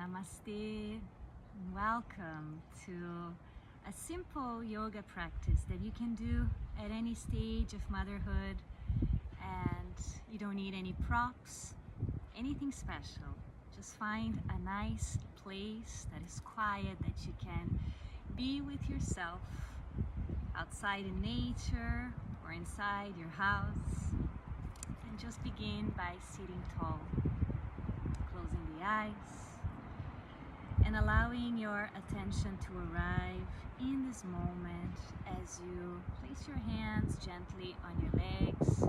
Namaste. Welcome to a simple yoga practice that you can do at any stage of motherhood, and you don't need any props, anything special. Just find a nice place that is quiet, that you can be with yourself outside in nature or inside your house, and just begin by sitting tall, closing the eyes and allowing your attention to arrive in this moment as you place your hands gently on your legs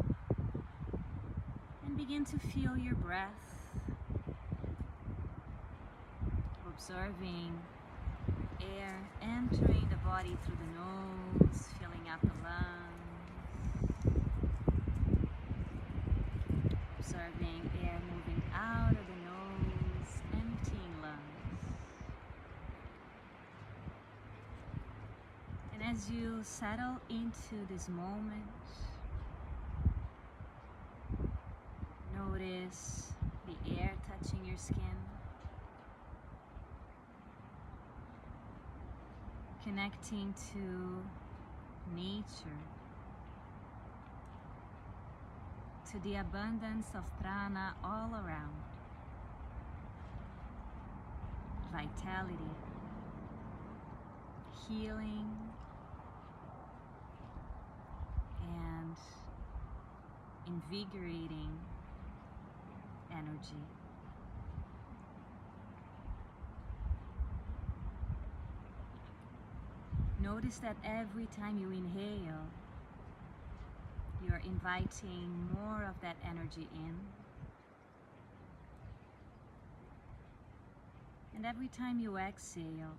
and begin to feel your breath, observing air entering the body through the nose, filling up the lungs, observing air moving out of the nose, emptying lungs. And as you settle into this moment, notice the air touching your skin, connecting to nature, to the abundance of prana all around, vitality, healing, and invigorating energy. Notice that every time you inhale, you're inviting more of that energy in. And every time you exhale,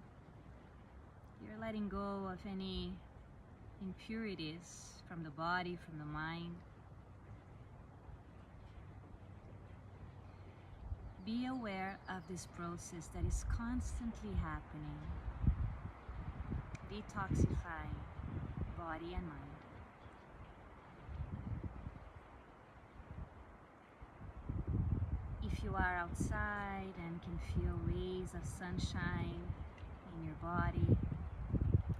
you're letting go of any impurities from the body, from the mind. Be aware of this process that is constantly happening, detoxifying body and mind. If you are outside and can feel rays of sunshine in your body,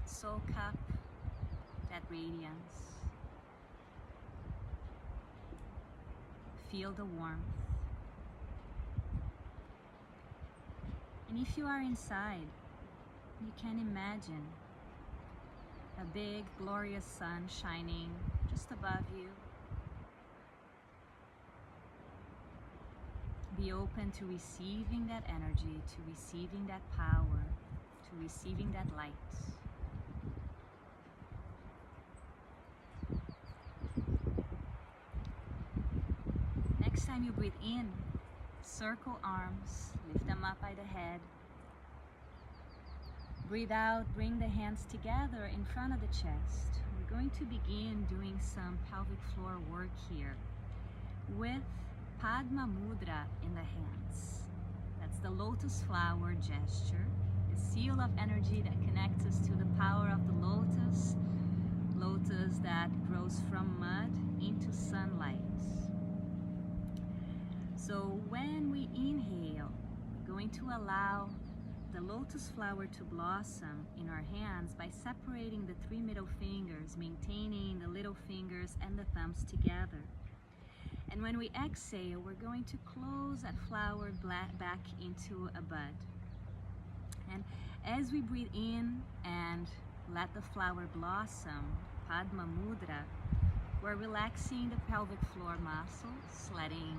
soak up that radiance. Feel the warmth. And if you are inside, you can imagine a big, glorious sun shining just above you. Be open to receiving that energy, to receiving that power, to receiving that light. Next time you breathe in, circle arms, lift them up by the head. Breathe out, bring the hands together in front of the chest. We're going to begin doing some pelvic floor work here with Padma mudra in the hands. That's the lotus flower gesture, the seal of energy that connects us to the power of the lotus, lotus that grows from mud into sunlight. So when we inhale, we're going to allow the lotus flower to blossom in our hands by separating the three middle fingers, maintaining the little fingers and the thumbs together. And when we exhale, we're going to close that flower back into a bud. And as we breathe in and let the flower blossom, Padma mudra, we're relaxing the pelvic floor muscles, letting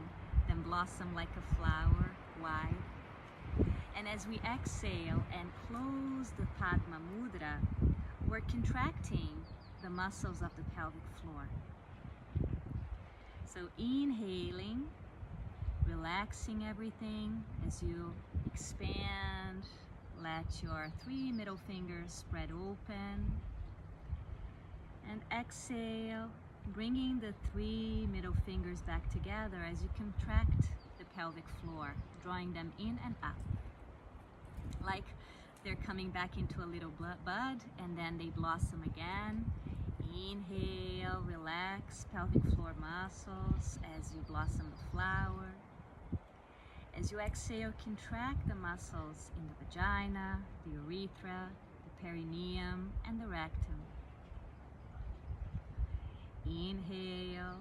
them blossom like a flower, wide. And as we exhale and close the Padma mudra, we're contracting the muscles of the pelvic floor. So inhaling, relaxing everything as you expand, let your three middle fingers spread open. And exhale, bringing the three middle fingers back together as you contract the pelvic floor, drawing them in and up, like they're coming back into a little bud, and then they blossom again. Inhale, relax pelvic floor muscles as you blossom the flower. As you exhale, contract the muscles in the vagina, the urethra, the perineum, and the rectum. Inhale,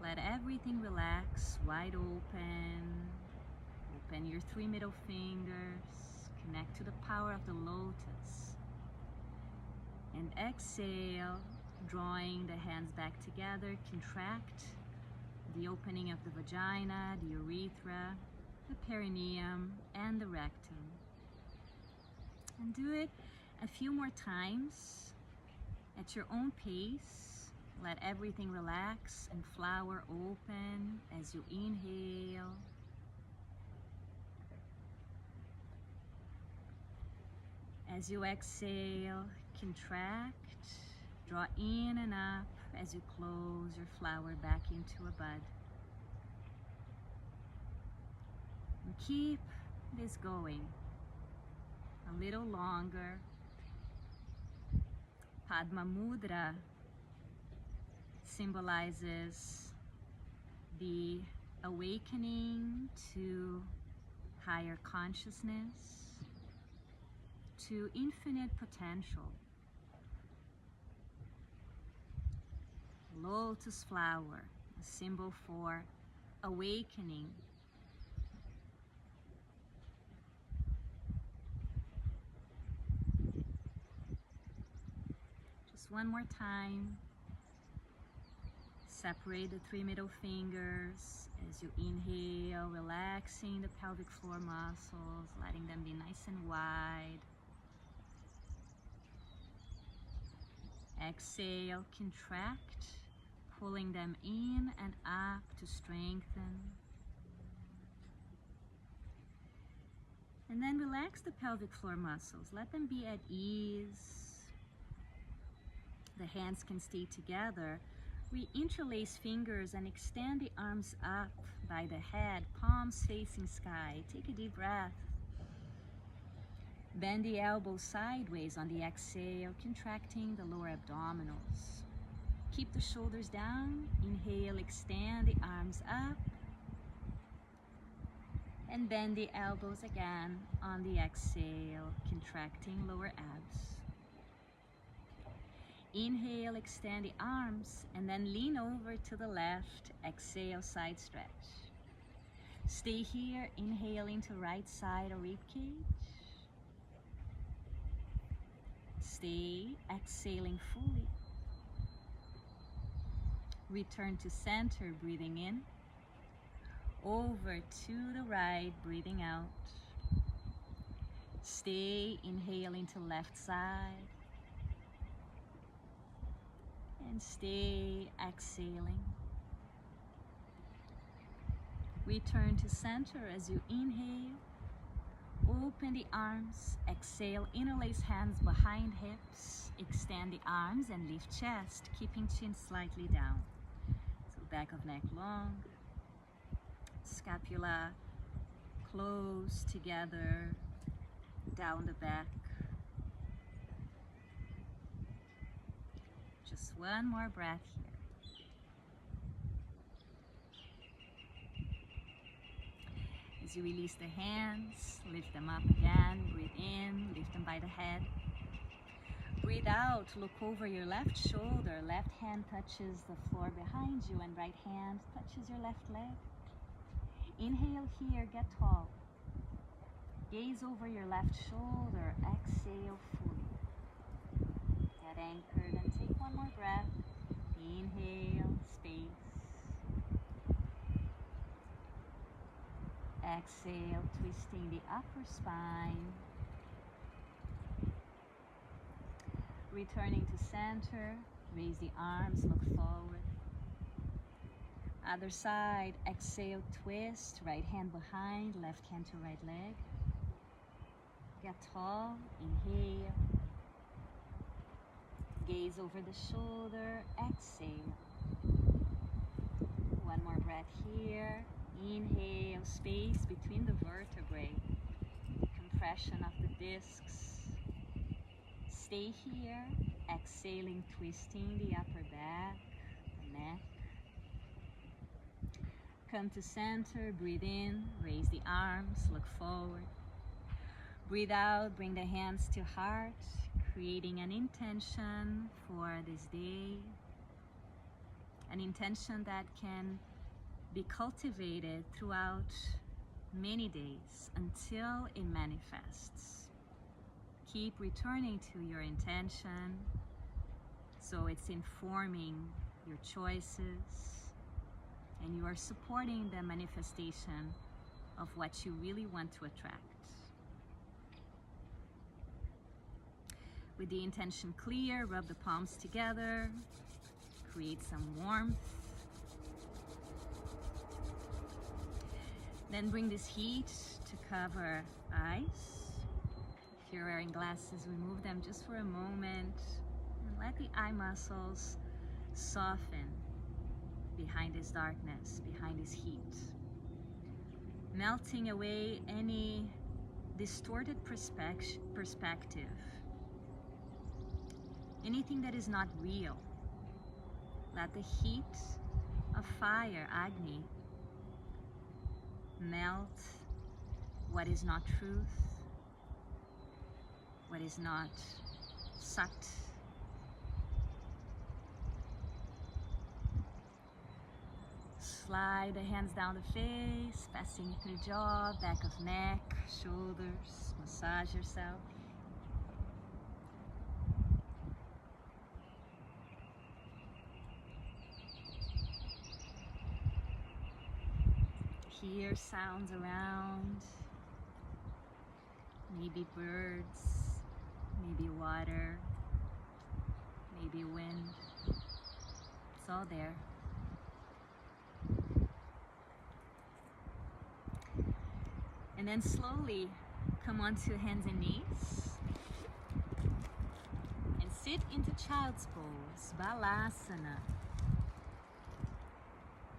let everything relax, wide open. Open your 3 middle fingers, connect to the power of the lotus. And exhale, drawing the hands back together, contract the opening of the vagina, the urethra, the perineum, and the rectum. And do it a few more times at your own pace. Let everything relax and flower open as you inhale. As you exhale, contract, draw in and up as you close your flower back into a bud. And keep this going a little longer. Padma mudra symbolizes the awakening to higher consciousness, to infinite potential. Lotus flower, a symbol for awakening. Just one more time. Separate the 3 middle fingers as you inhale, relaxing the pelvic floor muscles, letting them be nice and wide. Exhale, contract, pulling them in and up to strengthen. And then relax the pelvic floor muscles. Let them be at ease. The hands can stay together. We interlace fingers and extend the arms up by the head, palms facing sky. Take a deep breath. Bend the elbows sideways on the exhale, contracting the lower abdominals. Keep the shoulders down. Inhale, extend the arms up. And bend the elbows again on the exhale, contracting lower abs. Inhale, extend the arms, and then lean over to the left. Exhale, side stretch. Stay here, inhaling to right side or rib cage. Stay, exhaling fully. Return to center, breathing in. Over to the right, breathing out. Stay, inhaling to left side. And stay, exhaling. Return to center as you inhale. Open the arms. Exhale, interlace hands behind hips. Extend the arms and lift chest, keeping chin slightly down. So back of neck long. Scapula close together, down the back. Just one more breath here. As you release the hands, lift them up again, breathe in, lift them by the head. Breathe out, look over your left shoulder, left hand touches the floor behind you and right hand touches your left leg. Inhale here, get tall. Gaze over your left shoulder, exhale fully. Get anchored and take one more breath. Inhale, space. Exhale, twisting the upper spine. Returning to center, raise the arms, look forward. Other side, exhale, twist, right hand behind, left hand to right leg. Get tall, inhale. Gaze over the shoulder, exhale. One more breath here. Inhale, space between the vertebrae. Compression of the discs. Stay here, exhaling, twisting the upper back, the neck. come to center, breathe in, raise the arms, look forward. Breathe out, bring the hands to heart, creating an intention for this day. An intention that can be cultivated throughout many days until it manifests. Keep returning to your intention so it's informing your choices and you are supporting the manifestation of what you really want to attract. With the intention clear, rub the palms together, create some warmth. Then bring this heat to cover eyes. If you're wearing glasses, remove them just for a moment and let the eye muscles soften behind this darkness, behind this heat. Melting away any distorted perspective. Anything that is not real. Let the heat of fire, Agni, melt what is not truth, what is not Sat. Slide the hands down the face, passing through jaw, back of neck, shoulders. Massage yourself. Hear sounds around, maybe birds, maybe water, maybe wind. It's all there. And then slowly come onto hands and knees and sit into child's pose, Balasana.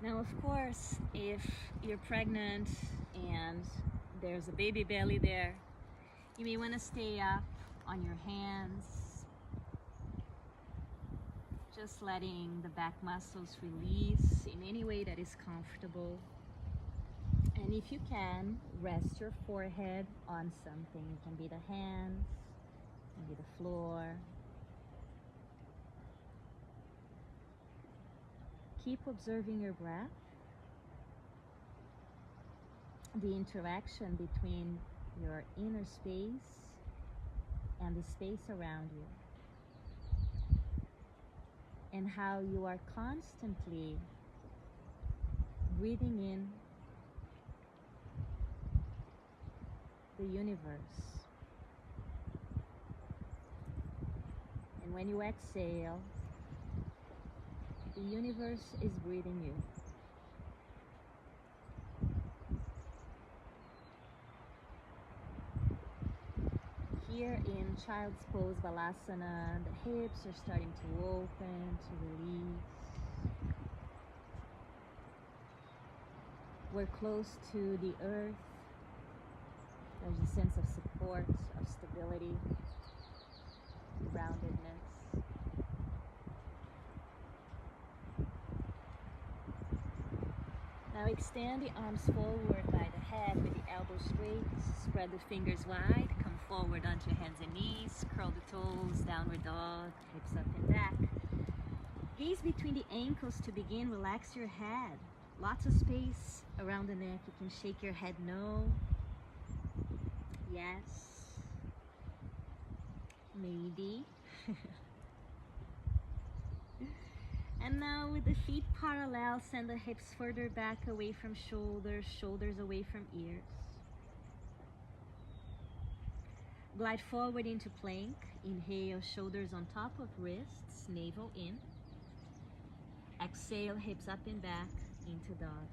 Now, of course, if you're pregnant and there's a baby belly there, you may want to stay up on your hands, just letting the back muscles release in any way that is comfortable. And if you can, rest your forehead on something. It can be the hands, it can be the floor. Keep observing your breath, the interaction between your inner space and the space around you, and how you are constantly breathing in the universe. And when you exhale, the universe is breathing you. Here in child's pose, Balasana, the hips are starting to open, to release. We're close to the earth. There's a sense of support, of stability, groundedness. Now extend the arms forward by the head with the elbows straight. Spread the fingers wide. Come forward onto hands and knees. Curl the toes, downward dog, hips up and back. Gaze between the ankles to begin. Relax your head. Lots of space around the neck. You can shake your head no. Yes. Maybe. And now with the feet parallel, send the hips further back away from shoulders, shoulders away from ears. Glide forward into plank. Inhale, shoulders on top of wrists, navel in. Exhale, hips up and back into dog.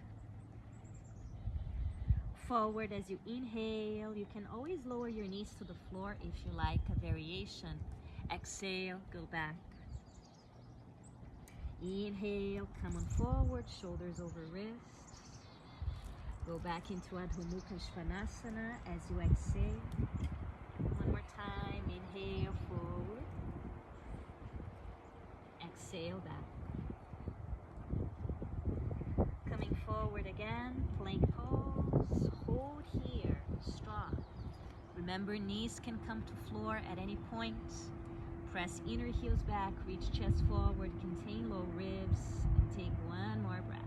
Forward as you inhale. You can always lower your knees to the floor if you like a variation. Exhale, go back. Inhale, come on forward, shoulders over wrists. Go back into Adho Mukha Svanasana as you exhale. One more time, inhale forward. Exhale back. Coming forward again, plank pose, hold here, strong. Remember, knees can come to floor at any point. Press inner heels back, reach chest forward, contain low ribs, and take one more breath.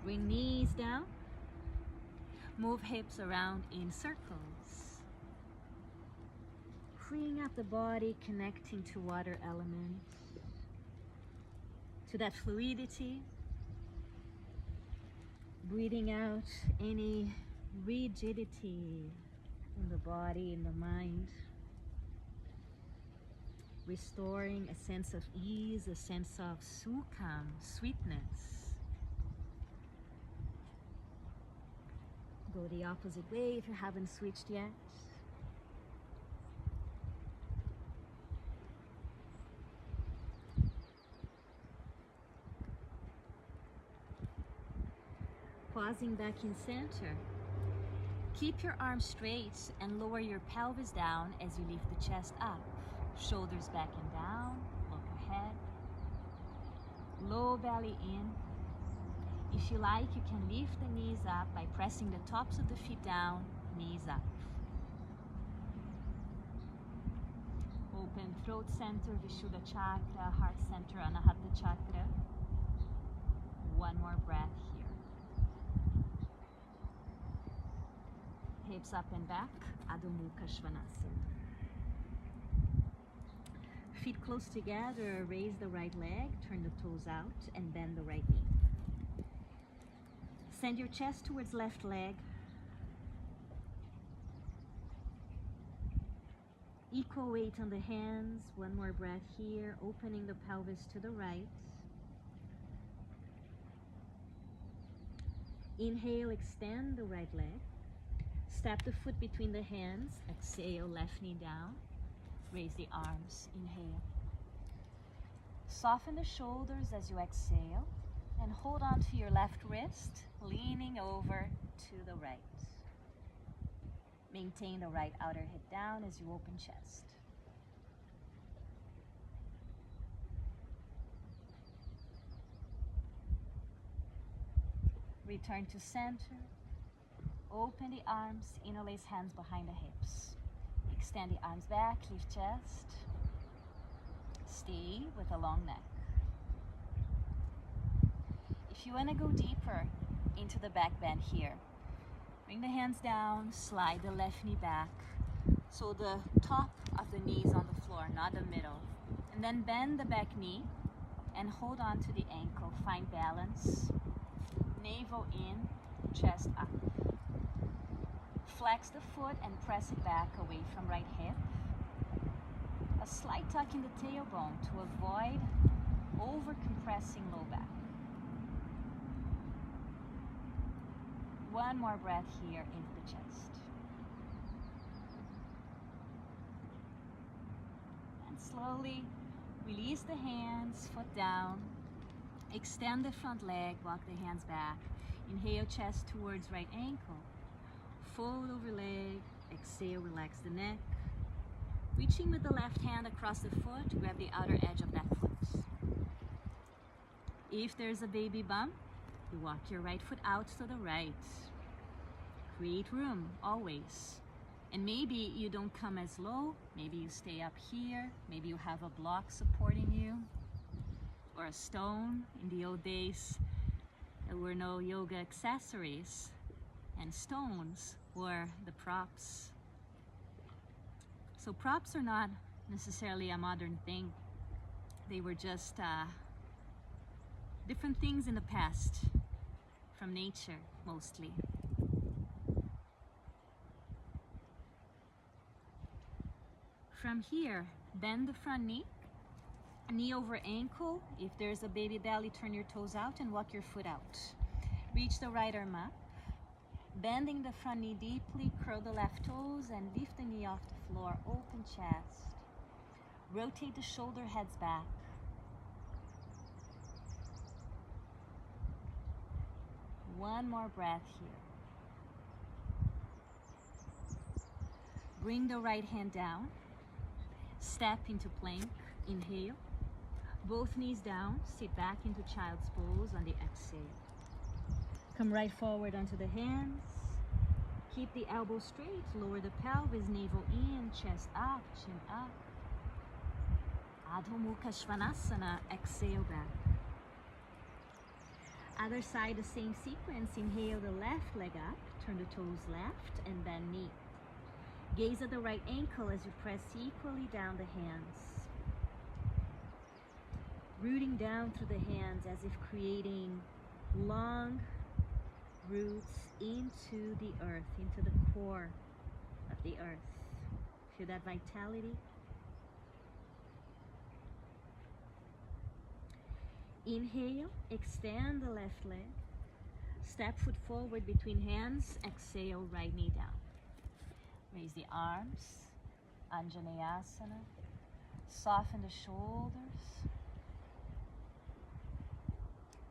Bring knees down. Move hips around in circles. Freeing up the body, connecting to water element, to that fluidity. Breathing out any rigidity in the body, in the mind. Restoring a sense of ease, a sense of sukham, sweetness. Go the opposite way if you haven't switched yet. Pausing back in center. Keep your arms straight and lower your pelvis down as you lift the chest up. Shoulders back and down, look ahead. Low belly in. If you like, you can lift the knees up by pressing the tops of the feet down, knees up. Open throat center, Vishuddha chakra, heart center, Anahata chakra. One more breath here. Hips up and back, Adho Mukha Svanasana. Feet close together, raise the right leg, turn the toes out, and bend the right knee. Send your chest towards left leg. Equal weight on the hands. One more breath here, opening the pelvis to the right. Inhale, extend the right leg. Step the foot between the hands. Exhale, left knee down. Raise the arms. Inhale. Soften the shoulders as you exhale. And hold on to your left wrist, leaning over to the right. Maintain the right outer hip down as you open chest. Return to center. Open the arms, interlace hands behind the hips. Extend the arms back, lift chest. Stay with a long neck. If you want to go deeper into the back bend here, bring the hands down, slide the left knee back, so the top of the knee is on the floor, not the middle. And then bend the back knee and hold on to the ankle. Find balance. Navel in, chest up. Flex the foot and press it back away from right hip. A slight tuck in the tailbone to avoid over-compressing low back. One more breath here into the chest. And slowly release the hands, foot down. Extend the front leg, walk the hands back. Inhale, chest towards right ankle. Fold over leg, exhale, relax the neck. Reaching with the left hand across the foot, grab the outer edge of that foot. If there's a baby bump, you walk your right foot out to the right. Create room, always. And maybe you don't come as low, maybe you stay up here, maybe you have a block supporting you, or a stone. In the old days, there were no yoga accessories, and stones were the props. So props are not necessarily a modern thing. They were just different things in the past, from nature mostly. From here, bend the front knee, knee over ankle. If there's a baby belly, turn your toes out and walk your foot out. Reach the right arm up, bending the front knee deeply, curl the left toes and lift the knee off the floor, open chest. Rotate the shoulder heads back. One more breath here. Bring the right hand down. Step into plank. Inhale. Both knees down, sit back into child's pose on the exhale. Come right forward onto the hands. Keep the elbow straight, lower the pelvis, navel in, chest up, chin up. Adho Mukha Svanasana, exhale back. Other side, the same sequence. Inhale the left leg up, turn the toes left and bend knee. Gaze at the right ankle as you press equally down the hands. Rooting down through the hands as if creating long roots into the earth, into the core of the earth. Feel that vitality. Inhale, extend the left leg. Step foot forward between hands. Exhale, right knee down. Raise the arms, Anjaneyasana. Soften the shoulders.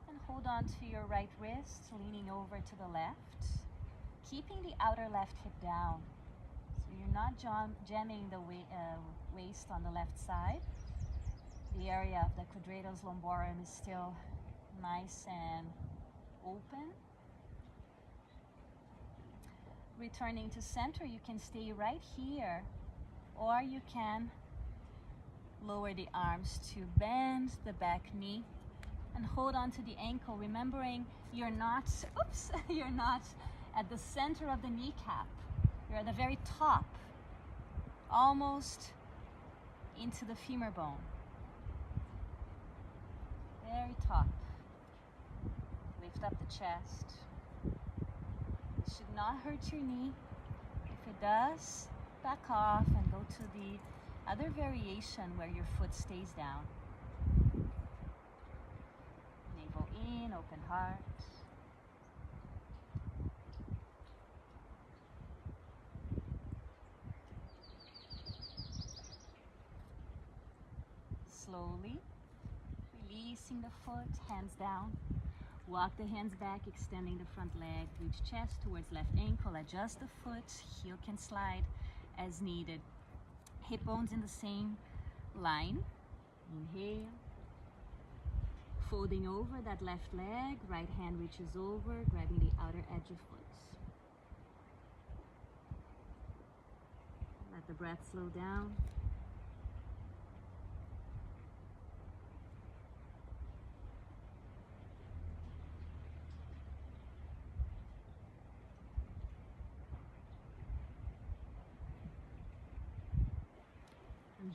And hold on to your right wrist, leaning over to the left. Keeping the outer left hip down. So you're not jamming the waist on the left side. The area of the quadratus lumborum is still nice and open. Returning to center, you can stay right here, or you can lower the arms to bend the back knee and hold on to the ankle, remembering you're not, you're not at the center of the kneecap. You're at the very top, almost into the femur bone. Very top. Lift up the chest. It should not hurt your knee. If it does, back off and go to the other variation where your foot stays down. Navel in, open heart. Slowly releasing the foot, hands down. Walk the hands back, extending the front leg. Reach chest towards left ankle. Adjust the foot. Heel can slide as needed. Hip bones in the same line. Inhale. Folding over that left leg. Right hand reaches over, grabbing the outer edge of foot. Let the breath slow down.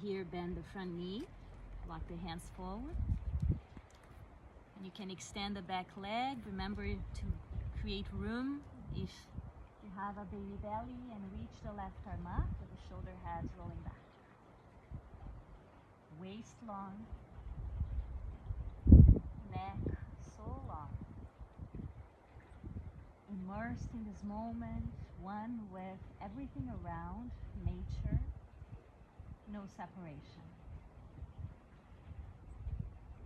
Here, bend the front knee, walk the hands forward. And you can extend the back leg. Remember to create room if you have a baby belly, and reach the left arm up with the shoulder heads rolling back. Waist long, neck so long. Immersed in this moment, one with everything around, nature. No separation.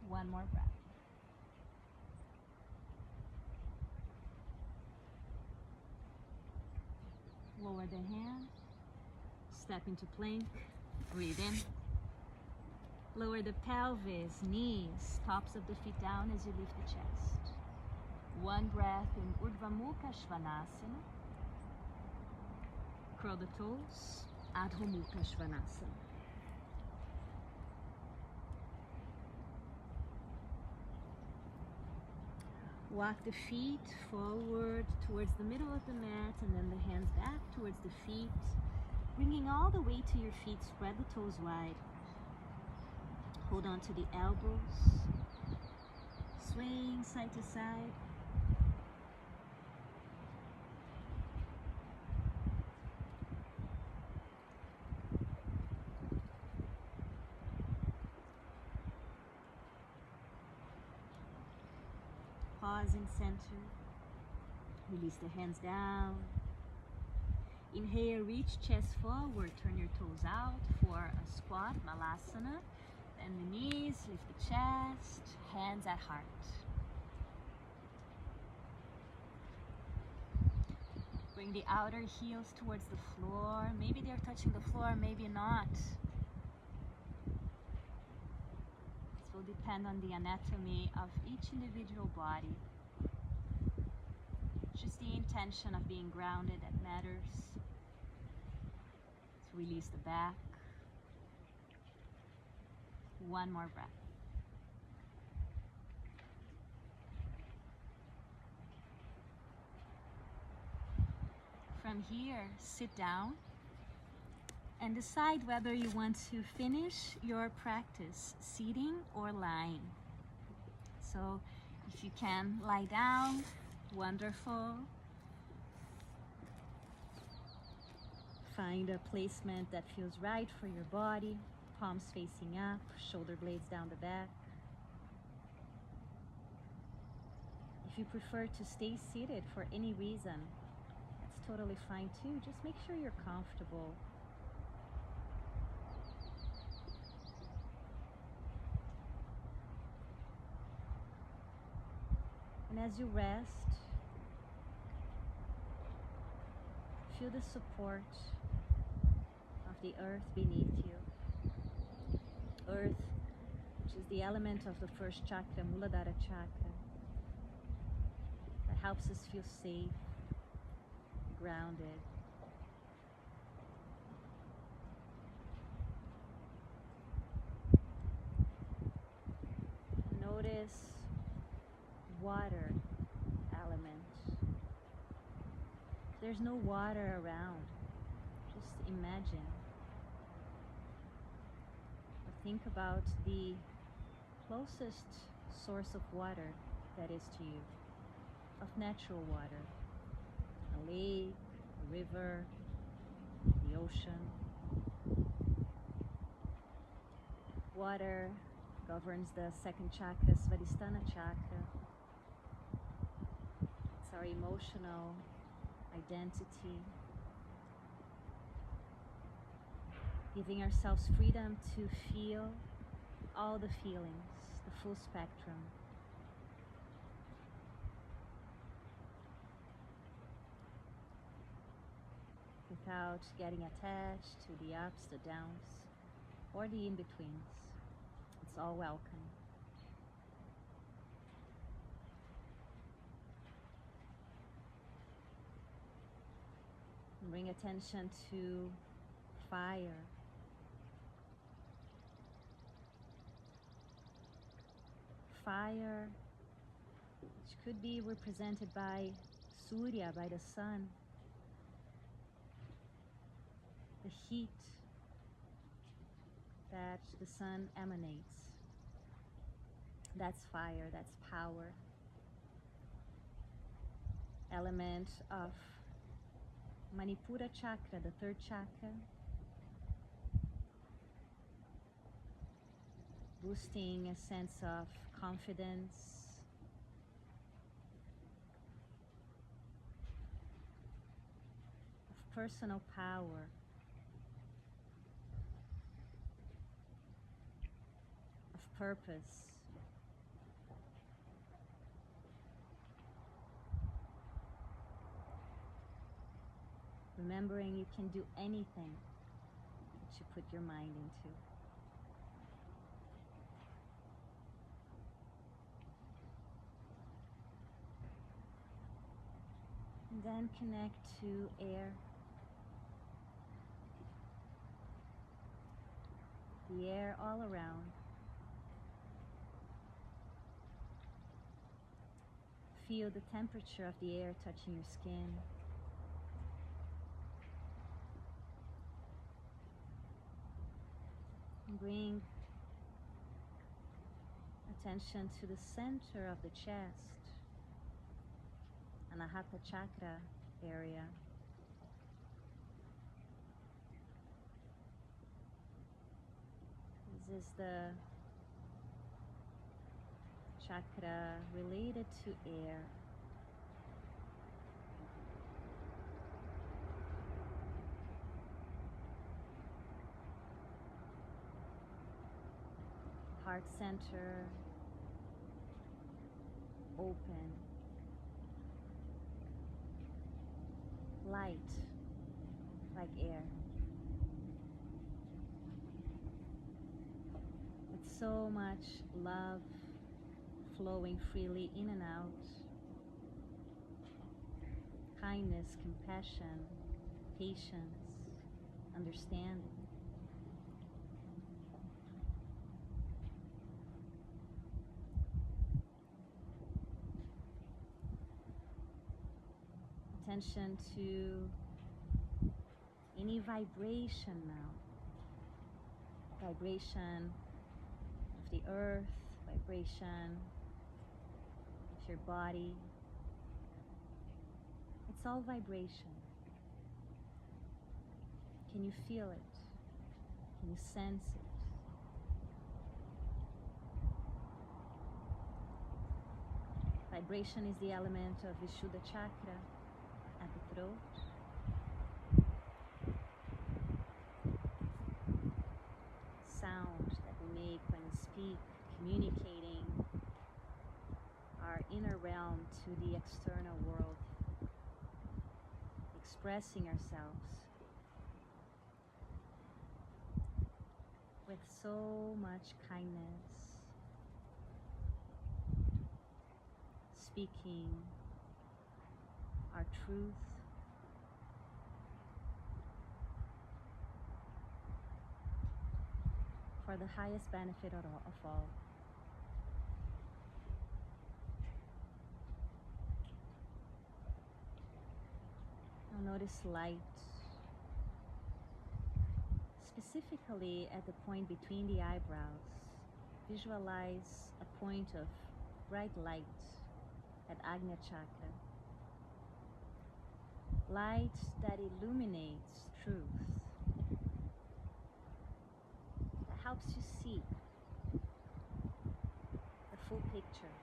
One more breath. Lower the hand. Step into plank. Breathe in. Lower the pelvis, knees, tops of the feet down as you lift the chest. One breath in Urdhva Mukha Svanasana. Curl the toes. Adho Mukha Svanasana. Walk the feet forward towards the middle of the mat, and then the hands back towards the feet. Bringing all the weight to your feet, spread the toes wide. Hold on to the elbows. Swaying side to side. Pause in center. Release the hands down. Inhale, reach chest forward. Turn your toes out for a squat, malasana. Bend the knees, lift the chest, hands at heart. Bring the outer heels towards the floor. Maybe they're touching the floor, maybe not. It's will depend on the anatomy of each individual body. Just the intention of being grounded that matters. To release the back. One more breath. From here, sit down and decide whether you want to finish your practice sitting or lying. So if you can lie down, wonderful. Find a placement that feels right for your body, palms facing up, shoulder blades down the back. If you prefer to stay seated for any reason, that's totally fine too. Just make sure you're comfortable. And as you rest, feel the support of the earth beneath you. Earth, which is the element of the first chakra, Muladhara chakra, that helps us feel safe, grounded. Notice water element. There's no water around. Just imagine. Or think about the closest source of water that is to you, of natural water. A lake, a river, the ocean. Water governs the second chakra, Svadhisthana chakra. It's our emotional identity. Giving ourselves freedom to feel all the feelings, the full spectrum. Without getting attached to the ups, the downs, or the in-betweens. It's all welcome. And bring attention to fire. Fire, which could be represented by Surya, by the sun. The heat that the sun emanates. That's fire, that's power. Element of Manipura chakra, the third chakra. Boosting a sense of confidence. Of personal power. Of purpose. Remembering you can do anything that you put your mind into. And then connect to air. The air all around. Feel the temperature of the air touching your skin. Bring attention to the center of the chest, Hatha chakra area. This is the chakra related to air. Heart center, open, light, like air. It's so much love flowing freely in and out. Kindness, compassion, patience, understanding. Attention to any vibration now. Vibration of the earth, vibration of your body. It's all vibration. Can you feel it? Can you sense it? Vibration is the element of Vishuddha chakra at the throat. Sound that we make when we speak, communicating our inner realm to the external world, expressing ourselves with so much kindness, speaking our truth, for the highest benefit of all. Now notice light, specifically at the point between the eyebrows. Visualize a point of bright light at Ajna chakra. Light that illuminates truth, that helps you see the full picture.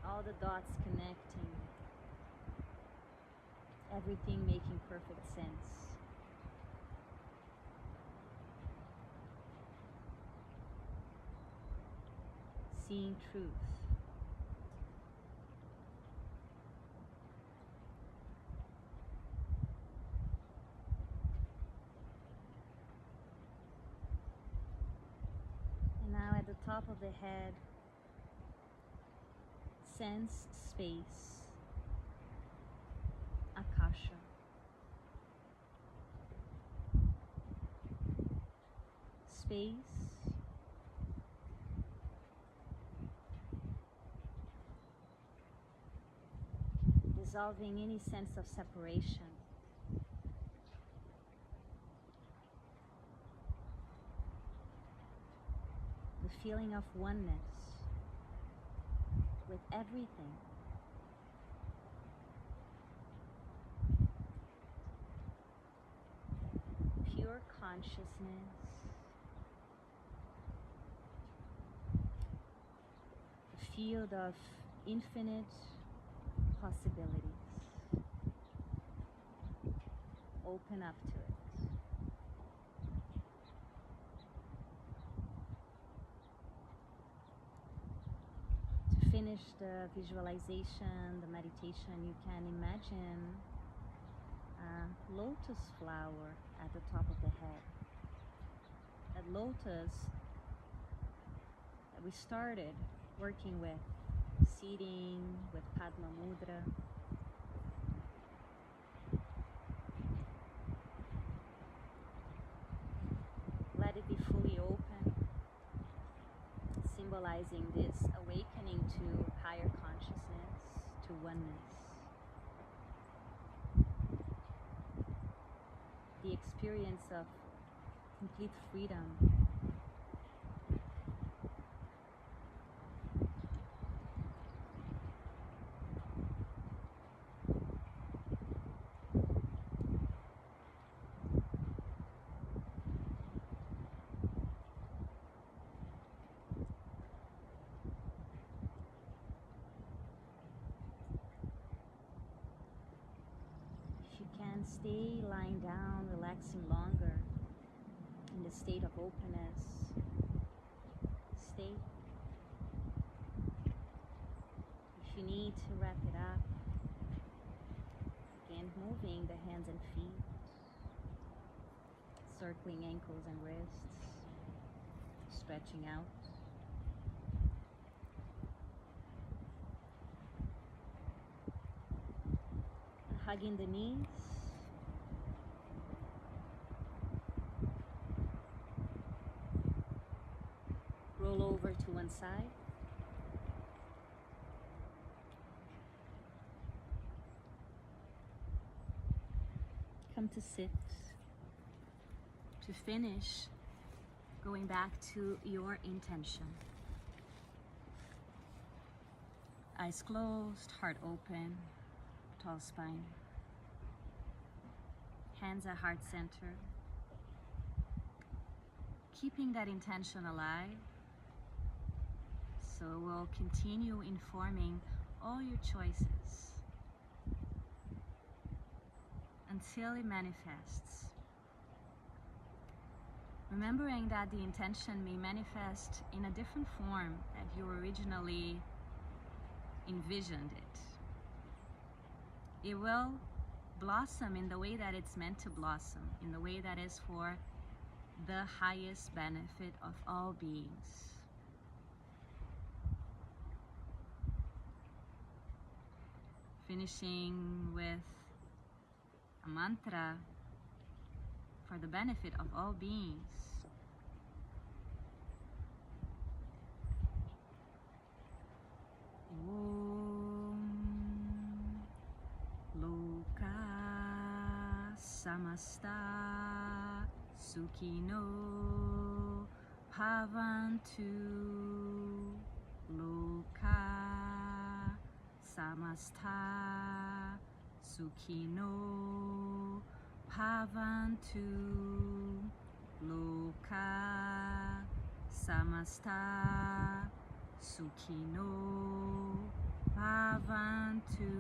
All the dots connecting, everything making perfect sense. Seeing truth. And now at the top of the head, sense space, akasha. Space dissolving any sense of separation. The feeling of oneness with everything. Pure consciousness. A field of infinite possibilities. Open up to it. To finish the visualization, the meditation, you can imagine a lotus flower at the top of the head. That lotus that we started working with, seating with Padma mudra. Let it be fully open, symbolizing this awakening to higher consciousness, to oneness. The experience of complete freedom. Stay lying down, relaxing longer in the state of openness. Stay. If you need to wrap it up, again moving the hands and feet. circling ankles and wrists, stretching out. Hugging the knees. Roll over to one side. Come to sit. To finish, going back to your intention. Eyes closed, heart open, tall spine. Hands at heart center. Keeping that intention alive. So we'll continue informing all your choices until it manifests. Remembering that the intention may manifest in a different form that you originally envisioned it. It will blossom in the way that it's meant to blossom, in the way that is for the highest benefit of all beings. Finishing with a mantra for the benefit of all beings. Om Loka Samasta Sukhino Bhavantu. Loka Samasta Sukhino Bhavantu. Loka Samasta Sukhino Bhavantu.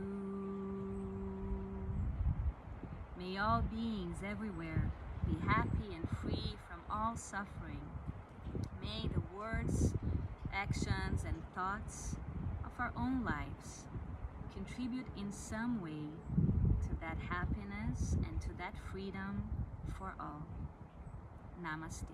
May all beings everywhere be happy and free from all suffering. May the words, actions, and thoughts of our own lives contribute in some way to that happiness and to that freedom for all. Namaste.